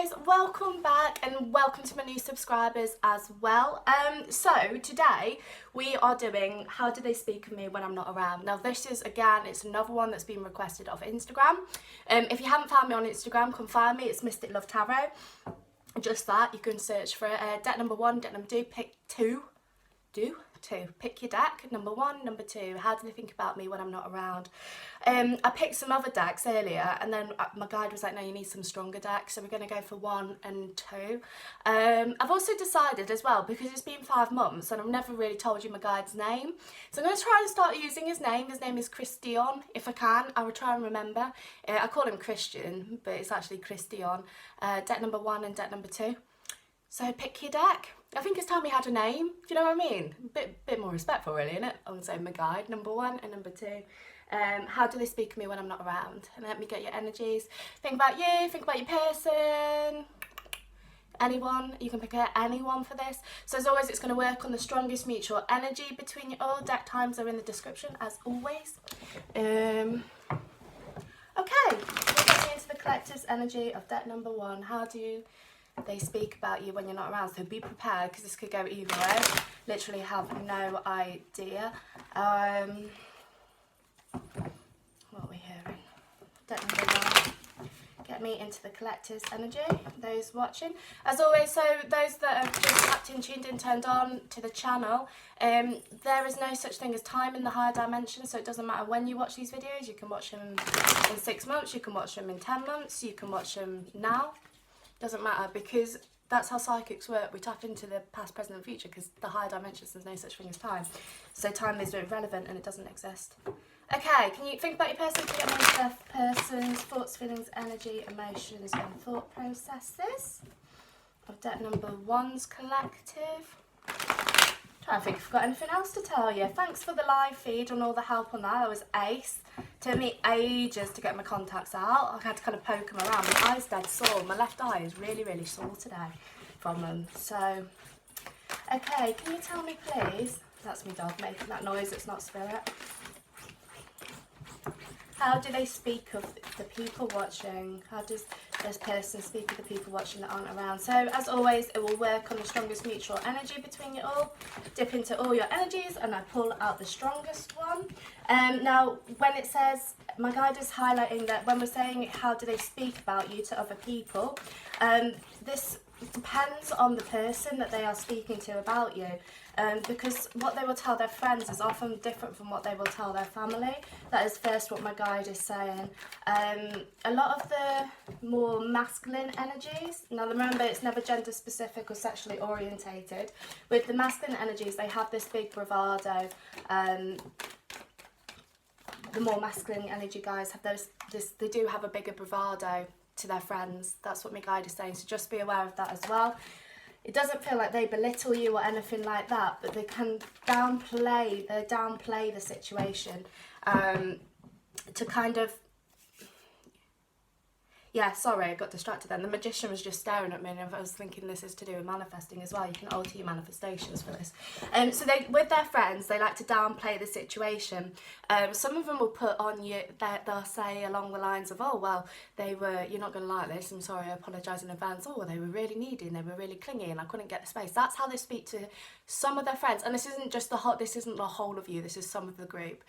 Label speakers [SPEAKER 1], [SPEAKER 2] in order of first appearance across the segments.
[SPEAKER 1] guys, welcome back and welcome to my new subscribers as well. So today we are doing how do they speak of me when I'm not around. Now this is, again, it's another one that's been requested off Instagram. If you haven't found me on Instagram, come find me. It's mysticlovetarot. Just that, you can search for it. Deck number 1, deck number 2, pick 2. Pick your deck. Number 1, number 2. How do they think about me when I'm not around? I picked some other decks earlier, and then my guide was like, no, you need some stronger decks, so we're going to go for 1 and 2. I've also decided as well, because it's been 5 months and I've never really told you my guide's name, so I'm going to try and start using his name. His name is Christian. If I can, I will try and remember. I call him Christian, but it's actually Christian. Deck number 1 and deck number 2. So pick your deck. I think it's time we had a name. Do you know what I mean? Bit more respectful, really, isn't it? I would say my guide, number 1 and number 2. How do they speak of me when I'm not around? And let me get your energies. Think about you. Think about your person. Anyone. You can pick anyone for this. So as always, it's going to work on the strongest mutual energy between you all. Deck times are in the description, as always. Okay. We're getting into the collective's energy of deck number 1. How do they speak about you when you're not around? So be prepared, because this could go either way. Literally have no idea. What are we hearing? Deck number 1. Get me into the collective's energy. Those watching, as always, so those that have just tapped in, tuned in, turned on to the channel, there is no such thing as time in the higher dimension, so it doesn't matter when you watch these videos. You can watch them in 6 months, you can watch them in 10 months, you can watch them now. Doesn't matter, because that's how psychics work. We tap into the past, present and future, because the higher dimensions, there's no such thing as time. So time is irrelevant and it doesn't exist. Okay, can you think about your person? Can you get more person's thoughts, feelings, energy, emotions and thought processes of deck number 1's collective? I think I've got anything else to tell you. Thanks for the live feed and all the help on that. That was ace. Took me ages to get my contacts out. I had to kind of poke them around. My eye's dead sore. My left eye is really, really sore today from them. So, okay, can you tell me please? That's my dog making that noise. It's not spirit. How do they speak of the people watching? How does this person speak of the people watching that aren't around? So, as always, it will work on the strongest mutual energy between you all. Dip into all your energies and I pull out the strongest one. Now, when it says, my guide is highlighting that when we're saying how do they speak about you to other people, this depends on the person that they are speaking to about you. Because what they will tell their friends is often different from what they will tell their family. That is first what my guide is saying. A lot of the more masculine energies, now remember it's never gender specific or sexually orientated. With the masculine energies, they have this big bravado. The more masculine energy guys have they do have a bigger bravado to their friends. That's what my guide is saying, so just be aware of that as well. It doesn't feel like they belittle you or anything like that, but they can downplay the situation to kind of, yeah, sorry, I got distracted then. The magician was just staring at me and I was thinking this is to do with manifesting as well. You can alter your manifestations for this. So they, with their friends, they like to downplay the situation. Some of them will put on you, they'll say along the lines of, oh, well, you're not going to like this, I'm sorry, I apologise in advance. Oh, well, they were really needy and they were really clingy and I couldn't get the space. That's how they speak to some of their friends. And this isn't just this isn't the whole of you, this is some of the group.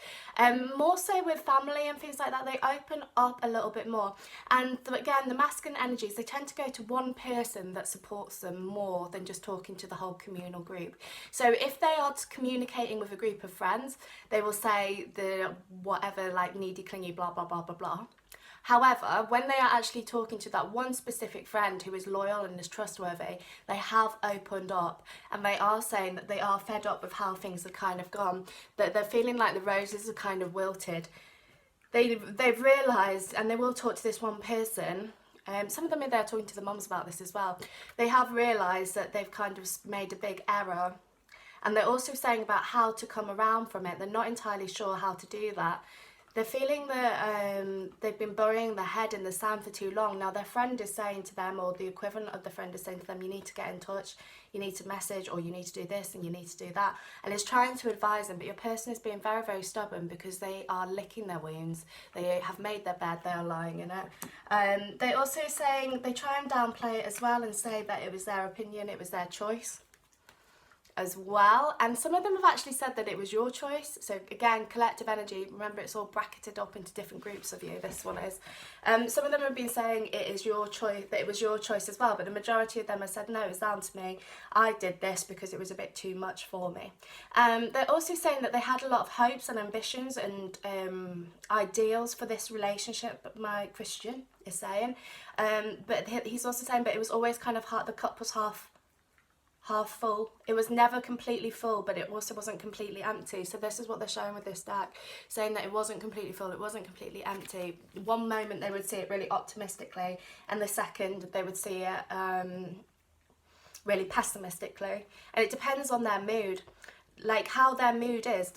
[SPEAKER 1] More so with family and things like that, they open up a little bit more. And again, the masculine energies, they tend to go to one person that supports them more than just talking to the whole communal group. So if they are communicating with a group of friends, they will say the whatever, like needy, clingy, blah, blah, blah, blah, blah. However, when they are actually talking to that one specific friend who is loyal and is trustworthy, they have opened up and they are saying that they are fed up with how things have kind of gone, that they're feeling like the roses are kind of wilted. They've realised, and they will talk to this one person, some of them are there talking to the mums about this as well, they have realised that they've kind of made a big error, and they're also saying about how to come around from it. They're not entirely sure how to do that. they're feeling that they've been burying their head in the sand for too long. Now their friend is saying to them, or the equivalent of the friend is saying to them, you need to get in touch, you need to message, or you need to do this and you need to do that. And it's trying to advise them, but your person is being very, very stubborn because they are licking their wounds. They have made their bed, they are lying in it. They're also saying, they try and downplay it as well and say that it was their opinion, it was their choice as well. And some of them have actually said that it was your choice. So again, collective energy, remember it's all bracketed up into different groups of you, this one is. Some of them have been saying it is your choice, that it was your choice as well, but the majority of them have said no, it was down to me, I did this because it was a bit too much for me. They're also saying that they had a lot of hopes and ambitions and ideals for this relationship, my Christian is saying, but he's also saying, but it was always kind of hard, the cup was half full. It was never completely full, but it also wasn't completely empty. So this is what they're showing with this deck, saying that it wasn't completely full, it wasn't completely empty. One moment they would see it really optimistically, and the second they would see it really pessimistically. And it depends on their mood, like how their mood is.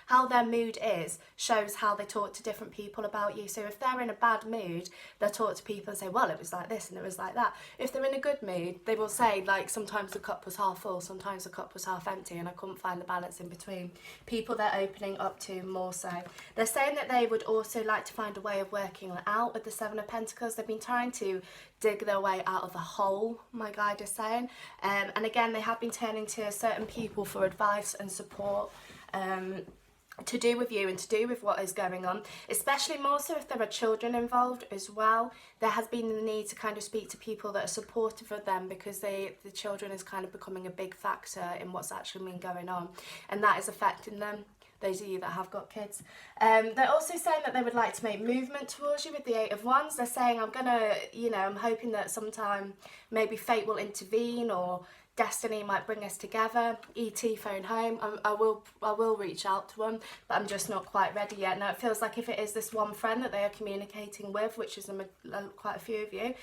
[SPEAKER 1] How their mood is shows how they talk to different people about you. So if they're in a bad mood, they'll talk to people and say, well, it was like this and it was like that. If they're in a good mood, they will say, like, sometimes the cup was half full, sometimes the cup was half empty, and I couldn't find the balance in between. People they're opening up to more so. They're saying that they would also like to find a way of working it out with the Seven of Pentacles. They've been trying to dig their way out of a hole, my guide is saying. And again, they have been turning to certain people for advice and support. To do with you and to do with what is going on, especially more so if there are children involved as well. There has been the need to kind of speak to people that are supportive of them, because the children is kind of becoming a big factor in what's actually been going on, and that is affecting them. Those of you that have got kids. They're also saying that they would like to make movement towards you with the Eight of Wands. They're saying, I'm hoping that sometime maybe fate will intervene, or destiny might bring us together. ET, phone home. I will reach out to them, but I'm just not quite ready yet. Now it feels like if it is this one friend that they are communicating with, which is quite a few of you,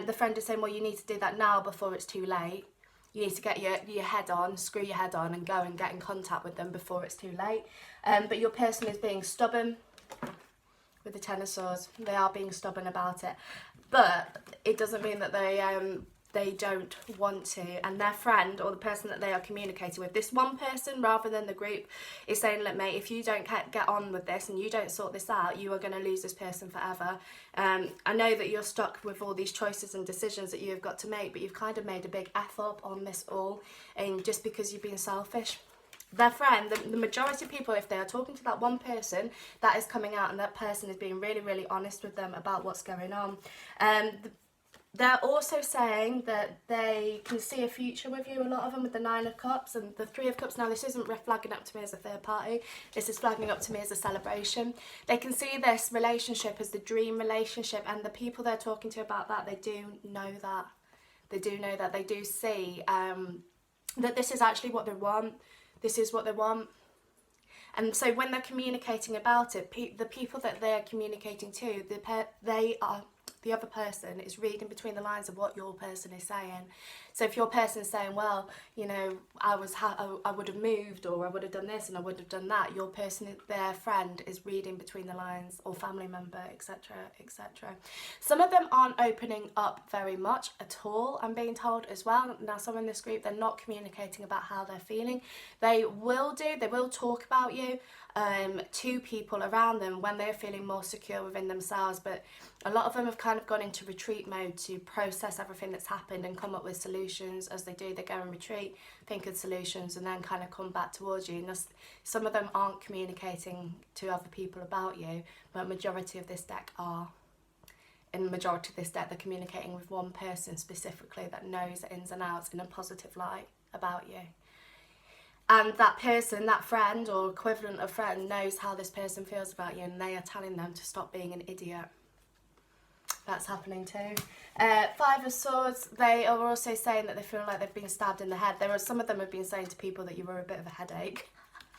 [SPEAKER 1] the friend is saying, well, you need to do that now before it's too late. You need to get your head on, screw your head on, and go and get in contact with them before it's too late. But your person is being stubborn with the Ten of Swords. They are being stubborn about it, but it doesn't mean that they don't want to. And their friend, or the person that they are communicating with, this one person rather than the group, is saying, look mate, if you don't get on with this and you don't sort this out, you are going to lose this person forever. I know that you're stuck with all these choices and decisions that you've got to make, but you've kind of made a big F up on this all, and just because you've been selfish. Their friend, the majority of people, if they are talking to that one person, that is coming out, and that person is being really, really honest with them about what's going on. They're also saying that they can see a future with you, a lot of them, with the Nine of Cups and the Three of Cups. Now, this isn't flagging up to me as a third party. This is flagging up to me as a celebration. They can see this relationship as the dream relationship, and the people they're talking to about that, they do know that. They do know that. They do see that this is actually what they want. This is what they want. And so when they're communicating about it, the people that they're communicating to, the other person is reading between the lines of what your person is saying. So if your person is saying, well, I would have moved, or I would have done this and I would have done that, your person, their friend, is reading between the lines, or family member, etc, etc. Some of them aren't opening up very much at all, I'm being told as well. Now, some in this group, they're not communicating about how they're feeling. They will talk about you to people around them when they're feeling more secure within themselves, but a lot of them have kind of gone into retreat mode to process everything that's happened and come up with solutions. As they do, they go and retreat, think of solutions, and then kind of come back towards you. And some of them aren't communicating to other people about you, but majority of this deck are. In the majority of this deck, they're communicating with one person specifically that knows the ins and outs in a positive light about you. And that person, that friend or equivalent of friend, knows how this person feels about you, and they are telling them to stop being an idiot. That's happening too. Five of Swords, they are also saying that they feel like they've been stabbed in the head. Some of them have been saying to people that you were a bit of a headache.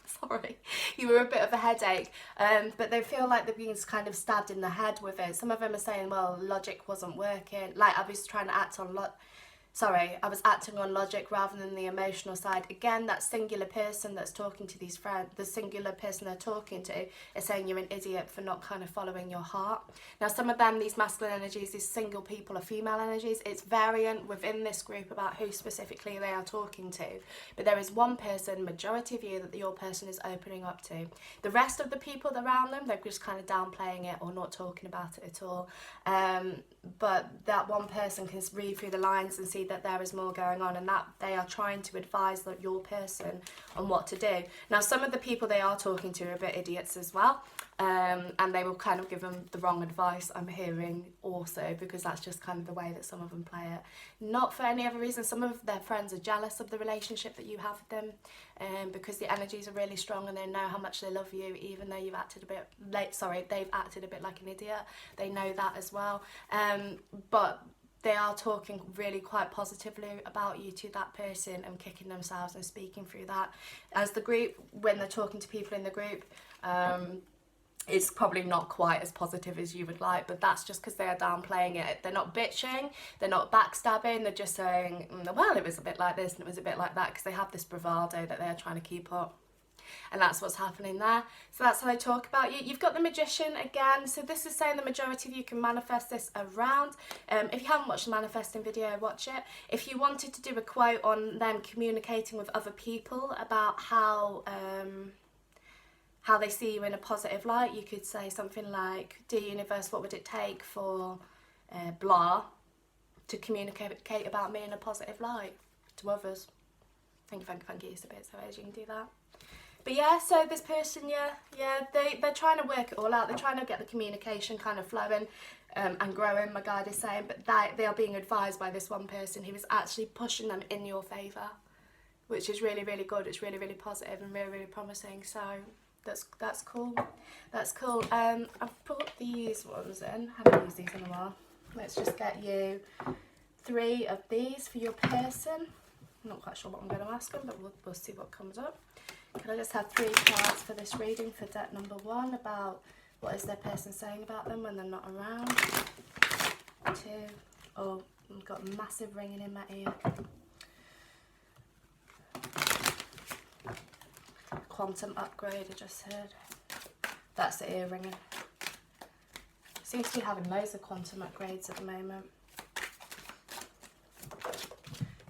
[SPEAKER 1] Sorry, you were a bit of a headache. But they feel like they've been kind of stabbed in the head with it. Some of them are saying, well, logic wasn't working. Like, I was trying to act on Sorry, I was acting on logic rather than the emotional side. Again, that singular person that's talking to these friends, the singular person they're talking to, is saying you're an idiot for not kind of following your heart. Now, some of them, these masculine energies, these single people, are female energies. It's variant within this group about who specifically they are talking to. But there is one person, majority of you, that your person is opening up to. The rest of the people around them, they're just kind of downplaying it or not talking about it at all. But that one person can read through the lines and see that there is more going on, and that they are trying to advise your person on what to do. Now, some of the people they are talking to are a bit idiots as well, and they will kind of give them the wrong advice, I'm hearing also, because that's just kind of the way that some of them play it. Not for any other reason. Some of their friends are jealous of the relationship that you have with them, because the energies are really strong and they know how much they love you, even though you've acted a bit late. Sorry, they've acted a bit like an idiot. They know that as well. But they are talking really quite positively about you to that person and kicking themselves and speaking through that. As the group, when they're talking to people in the group, it's probably not quite as positive as you would like, but that's just because they are downplaying it. They're not bitching, they're not backstabbing, they're just saying, well, it was a bit like this and it was a bit like that, because they have this bravado that they're trying to keep up. And that's what's happening there. So that's how they talk about you. You've got the Magician again. So this is saying the majority of you can manifest this around. If you haven't watched the manifesting video, watch it. If you wanted to do a quote on them communicating with other people about how they see you in a positive light, you could say something like, dear universe, what would it take for blah to communicate about me in a positive light to others? Thank you. It's a bit so as you can do that. But yeah, so this person, they're trying to work it all out. They're trying to get the communication kind of flowing and growing, my guide is saying. But they are being advised by this one person who is actually pushing them in your favour, which is really, really good. It's really, really positive and really, really promising. So that's cool. That's cool. I've put these ones in. I haven't used these in a while. Let's just get you 3 of these for your person. I'm not quite sure what I'm going to ask them, but we'll see what comes up. Can I just have 3 cards for this reading for deck number 1 about what is their person saying about them when they're not around? 2. Oh, I've got massive ringing in my ear. Quantum upgrade, I just heard. That's the ear ringing. Seems to be having loads of quantum upgrades at the moment.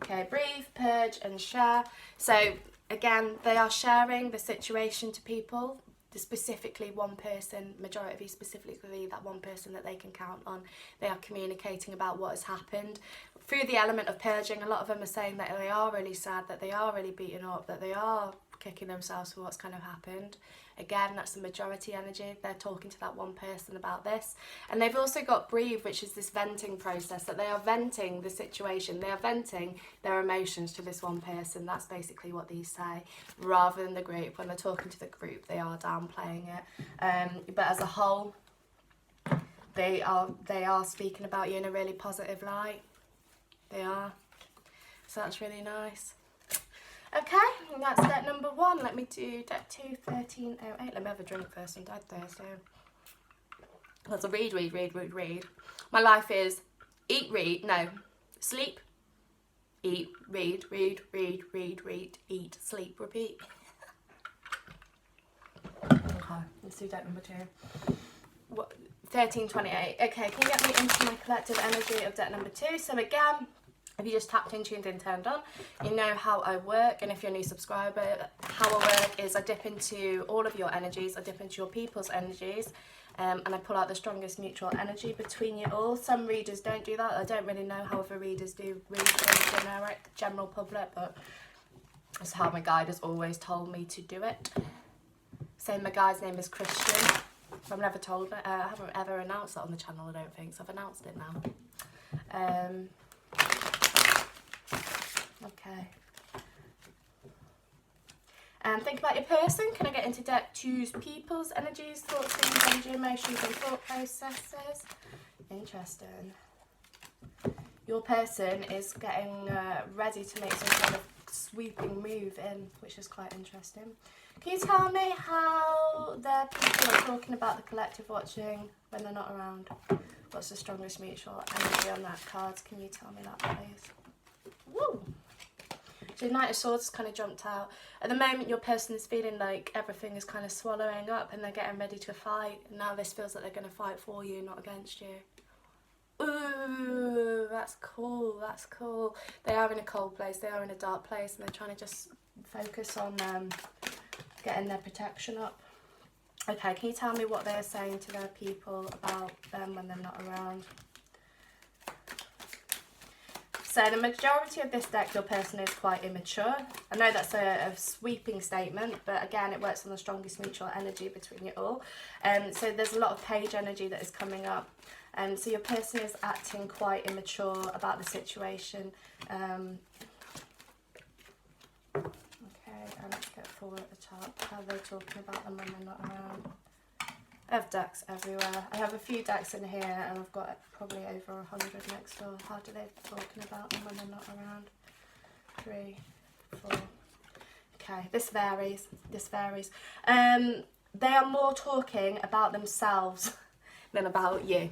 [SPEAKER 1] Okay, breathe, purge and share. So again, they are sharing the situation to people, specifically one person, majority of you specifically, that one person that they can count on. They are communicating about what has happened. Through the element of purging, a lot of them are saying that they are really sad, that they are really beaten up, that they are kicking themselves for what's kind of happened. Again, that's the majority energy. They're talking to that one person about this. And they've also got breathe, which is this venting process, that they are venting the situation. They are venting their emotions to this one person. That's basically what these say, rather than the group. When they're talking to the group, they are downplaying it. But as a whole, they are speaking about you in a really positive light. They are. So that's really nice. Okay, and that's deck number 1. Let me do deck 2, 1308. Let me have a drink first and dead there, so. That's a read. My life is eat, read, no, sleep, eat, read, eat, sleep, repeat. Okay, let's do deck number 2. 1328. Okay, can you get me into my collective energy of deck number 2? So again, if you just tapped in, tuned in, turned on, you know how I work. And if you're a new subscriber, how I work is I dip into all of your energies, I dip into your people's energies, and I pull out the strongest mutual energy between you all. Some readers don't do that. I don't really know how other readers do read for the general public, but that's how my guide has always told me to do it. Same, my guide's name is Christian. I've never told it. I haven't ever announced that on the channel, I don't think, so I've announced it now. Okay. Think about your person. Can I get into deck 2's people's energies, thoughts, feelings, energy, emotions and thought processes? Interesting. Your person is getting ready to make some kind of sweeping move in, which is quite interesting. Can you tell me how their people are talking about the collective watching when they're not around? What's the strongest mutual energy on that card? Can you tell me that, please? Woo! So Knight of Swords kind of jumped out. At the moment, your person is feeling like everything is kind of swallowing up and they're getting ready to fight. Now this feels like they're going to fight for you, not against you. Ooh, that's cool, that's cool. They are in a cold place, they are in a dark place, and they're trying to just focus on getting their protection up. Okay, can you tell me what they're saying to their people about them when they're not around? So the majority of this deck, your person is quite immature. I know that's a sweeping statement, but again, it works on the strongest mutual energy between you all. So there's a lot of page energy that is coming up. So your person is acting quite immature about the situation. Okay, and let's get forward at the top. How are they talking about them when they're not around? I have decks everywhere. I have a few decks in here and I've got probably over 100 next door. How do they talking about them when they're not around? 3, 4. Okay, this varies. This varies. They are more talking about themselves than about you.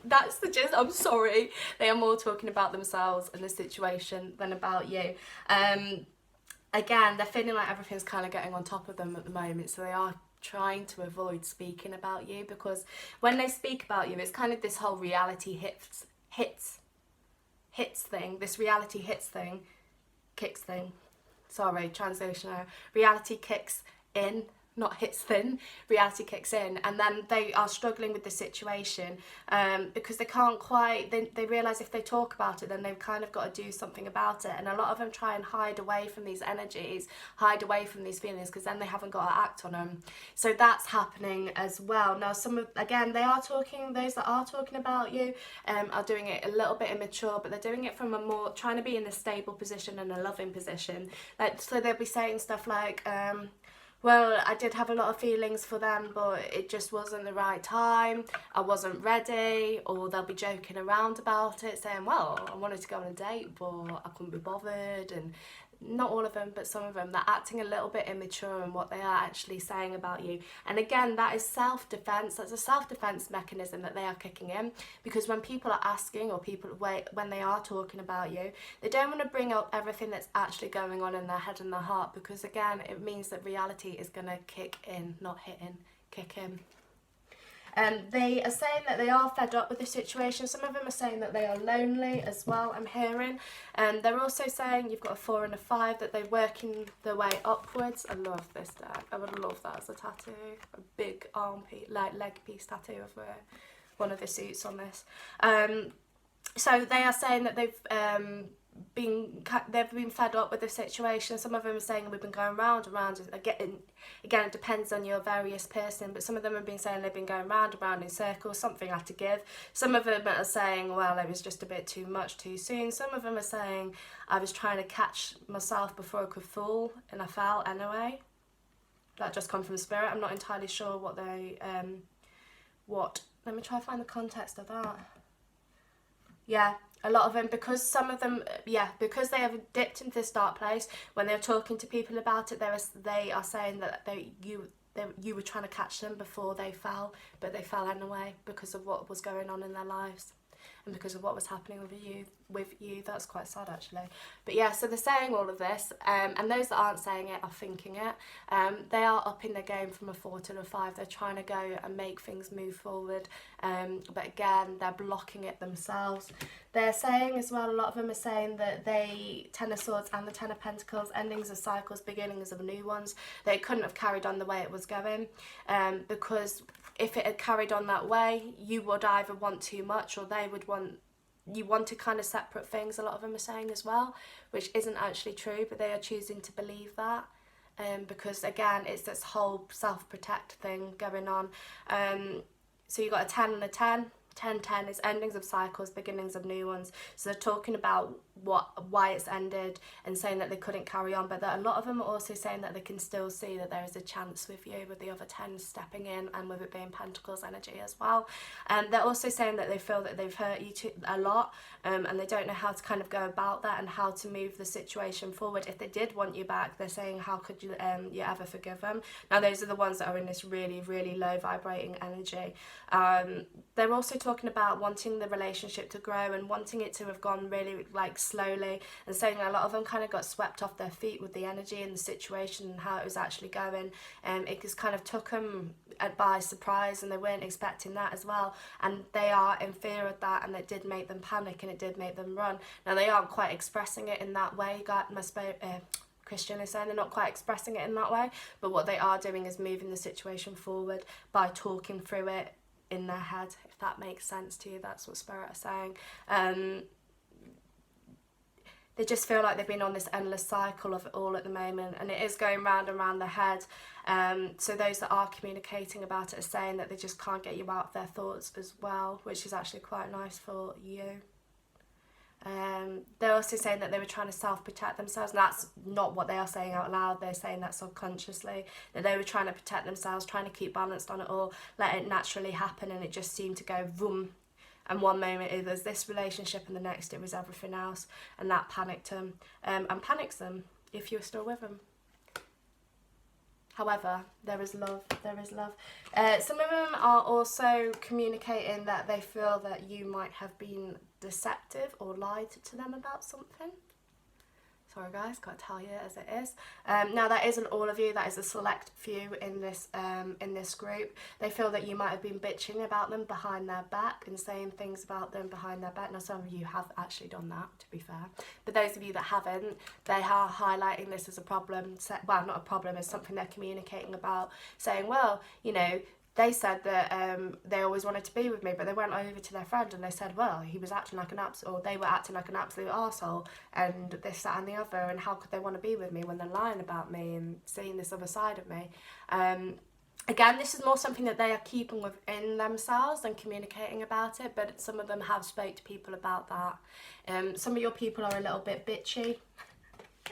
[SPEAKER 1] That's the gist. I'm sorry. They are more talking about themselves and the situation than about you. Again, they're feeling like everything's kind of getting on top of them at the moment, so they are trying to avoid speaking about you, because when they speak about you, it's kind of this whole reality hits thing. This reality kicks thing. Sorry, translation error. Reality kicks in, not hits thin. Reality kicks in, and then they are struggling with the situation because they can't quite. They realise if they talk about it, then they've kind of got to do something about it. And a lot of them try and hide away from these energies, hide away from these feelings, because then they haven't got to act on them. So that's happening as well. Now, again, they are talking. Those that are talking about you are doing it a little bit immature, but they're doing it from a more trying to be in a stable position and a loving position. Like, so they'll be saying stuff like. Well, I did have a lot of feelings for them, but it just wasn't the right time. I wasn't ready. Or they'll be joking around about it, saying, well, I wanted to go on a date, but I couldn't be bothered. And not all of them, but some of them, they're acting a little bit immature in what they are actually saying about you. And again, that is self-defense. That's a self-defense mechanism that they are kicking in, because when people are asking, or when they are talking about you, they don't want to bring up everything that's actually going on in their head and their heart, because again, it means that reality is going to kick in, not hit in, kick in. They are saying that they are fed up with the situation. Some of them are saying that they are lonely as well, I'm hearing. They're also saying, you've got a 4 and a 5, that they're working their way upwards. I love this deck. I would love that as a tattoo. A big armpit, like leg piece tattoo of one of the suits on this. So they are saying that they've been fed up with the situation. Some of them are saying we've been going round and round. Again, it depends on your various person, but some of them have been saying they've been going round and round in circles. Something had to give. Some of them are saying, well, it was just a bit too much too soon. Some of them are saying I was trying to catch myself before I could fall, and I fell anyway. That just come from spirit. I'm not entirely sure what they let me try to find the context of that. Yeah, a lot of them, because some of them, because they have dipped into this dark place, when they're talking to people about it, they are saying that you were trying to catch them before they fell, but they fell anyway because of what was going on in their lives and because of what was happening with you. That's quite sad, actually. But yeah, so they're saying all of this, and those that aren't saying it are thinking it. They are upping their game from a 4 to a 5. They're trying to go and make things move forward, but again, they're blocking it themselves. They're saying as well, a lot of them are saying that they, 10 of Swords and the 10 of Pentacles, endings of cycles, beginnings of new ones, they couldn't have carried on the way it was going, because if it had carried on that way, you would either want too much, or they would want, you wanted kind of separate things. A lot of them are saying as well, which isn't actually true, but they are choosing to believe that, because again, it's this whole self-protect thing going on. So you got a 10 and a 10. 10-10 is endings of cycles, beginnings of new ones. So they're talking about why it's ended and saying that they couldn't carry on, but that a lot of them are also saying that they can still see that there is a chance with you, with the other 10 stepping in, and with it being Pentacles energy as well. And they're also saying that they feel that they've hurt you a lot, and they don't know how to kind of go about that and how to move the situation forward. If they did want you back, they're saying, how could you ever forgive them? Now, those are the ones that are in this really, really low vibrating energy. They're also talking about wanting the relationship to grow and wanting it to have gone really like slowly, and saying a lot of them kind of got swept off their feet with the energy and the situation and how it was actually going. It just kind of took them by surprise, and they weren't expecting that as well, and they are in fear of that, and it did make them panic and it did make them run. Now they aren't quite expressing it in that way. Christian is saying they're not quite expressing it in that way, but what they are doing is moving the situation forward by talking through it in their head, if that makes sense to you. That's what Spirit are saying. They just feel like they've been on this endless cycle of it all at the moment, and it is going round and round their head. So those that are communicating about it are saying that they just can't get you out of their thoughts as well, which is actually quite nice for you. They're also saying that they were trying to self-protect themselves, and that's not what they are saying out loud. They're saying that subconsciously, that they were trying to protect themselves, trying to keep balanced on it all, let it naturally happen, and it just seemed to go boom. And one moment it was this relationship, and the next it was everything else, and that panicked them, and panics them if you're still with them. However, there is love. Some of them are also communicating that they feel that you might have been deceptive or lied to them about something. Sorry guys, gotta tell you as it is. Now that isn't all of you, that is a select few in this group. They feel that you might have been bitching about them behind their back and saying things about them behind their back. Now some of you have actually done that, to be fair. But those of you that haven't, they are highlighting this as a problem. Well, not a problem, as something they're communicating about, saying, well, you know, they said that they always wanted to be with me, but they went over to their friend and they said, well, he was acting like they were acting like an absolute arsehole, and this, that and the other, and how could they want to be with me when they're lying about me and seeing this other side of me? Again, this is more something that they are keeping within themselves than communicating about it, but some of them have spoke to people about that. Some of your people are a little bit bitchy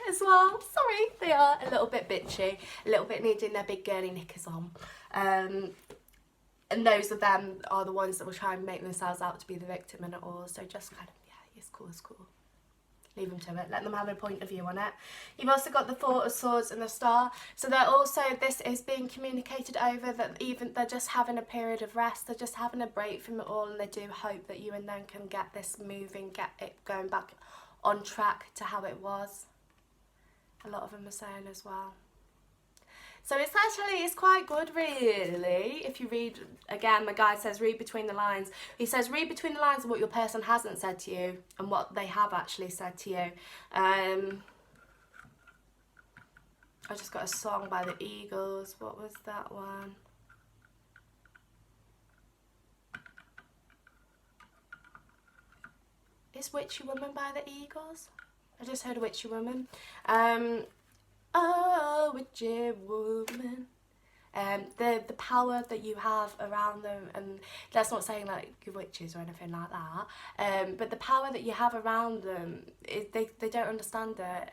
[SPEAKER 1] as well. Sorry, they are a little bit bitchy, a little bit needing their big girly knickers on. And those of them are the ones that will try and make themselves out to be the victim in it all. So just kind of, yeah, it's cool. Leave them to it. Let them have a point of view on it. You've also got the Four of Swords and the Star. So they're also, this is being communicated over, that even they're just having a period of rest. They're just having a break from it all, and they do hope that you and them can get this moving, get it going back on track to how it was. A lot of them are saying as well. So it's quite good, really. If you read, again, the guy says read between the lines. He says read between the lines of what your person hasn't said to you and what they have actually said to you. I just got a song by the Eagles. What was that one? Is Witchy Woman by the Eagles? I just heard Witchy Woman. Oh, witchy woman. The power that you have around them, and that's not saying like you're witches or anything like that, but the power that you have around them, they don't understand it,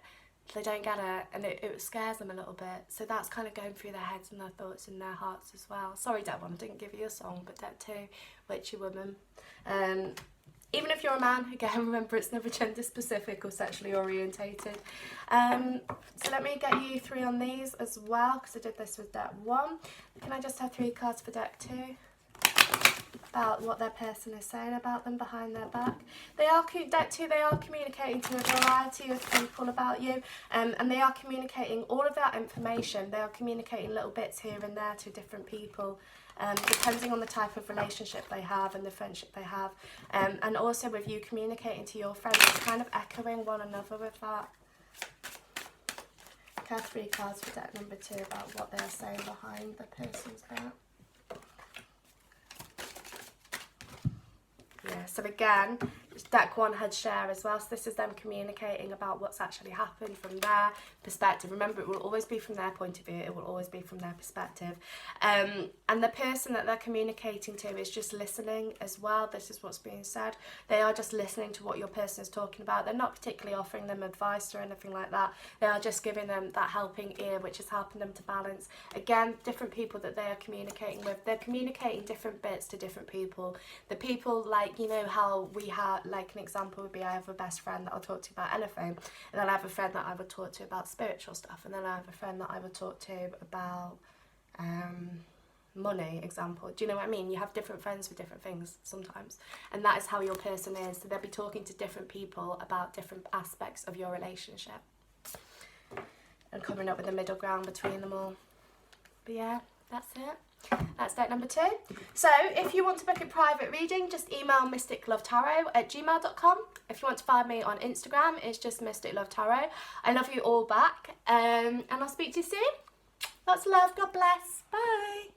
[SPEAKER 1] they don't get it, and it scares them a little bit. So that's kind of going through their heads and their thoughts and their hearts as well. Sorry, Dead One, I didn't give you a song, but Dead 2, Witchy Woman. Even if you're a man, again, remember it's never gender specific or sexually orientated. So let me get you 3 on these as well, because I did this with deck 1. Can I just have 3 cards for deck 2? About what their person is saying about them behind their back. Deck 2, they are communicating to a variety of people about you, and they are communicating all of that information. They are communicating little bits here and there to different people. Depending on the type of relationship they have and the friendship they have. And also with you communicating to your friends, it's kind of echoing one another with that. I have 3 cards for deck number 2 about what they're saying behind the person's back. Yeah, so again, deck 1 had share as well, so this is them communicating about what's actually happened from their perspective. Remember, it will always be from their point of view, it will always be from their perspective. And the person that they're communicating to is just listening as well. This is what's being said. They are just listening to what your person is talking about. They're not particularly offering them advice or anything like that. They are just giving them that helping ear, which is helping them to balance. Again, different people that they are communicating with, they're communicating different bits to different people. The people, like, you know how we have, like an example would be, I have a best friend that I'll talk to about anything, and then I have a friend that I would talk to about spiritual stuff, and then I have a friend that I would talk to about money example. Do you know what I mean? You have different friends for different things sometimes, and that is how your person is. So they'll be talking to different people about different aspects of your relationship and coming up with a middle ground between them all. But yeah, that's it. That's deck number 2. So if you want to book a private reading, just email mysticlovetarot@gmail.com. If you want to find me on Instagram, it's just mysticlovetarot. I love you all back, and I'll speak to you soon. Lots of love. God bless. Bye.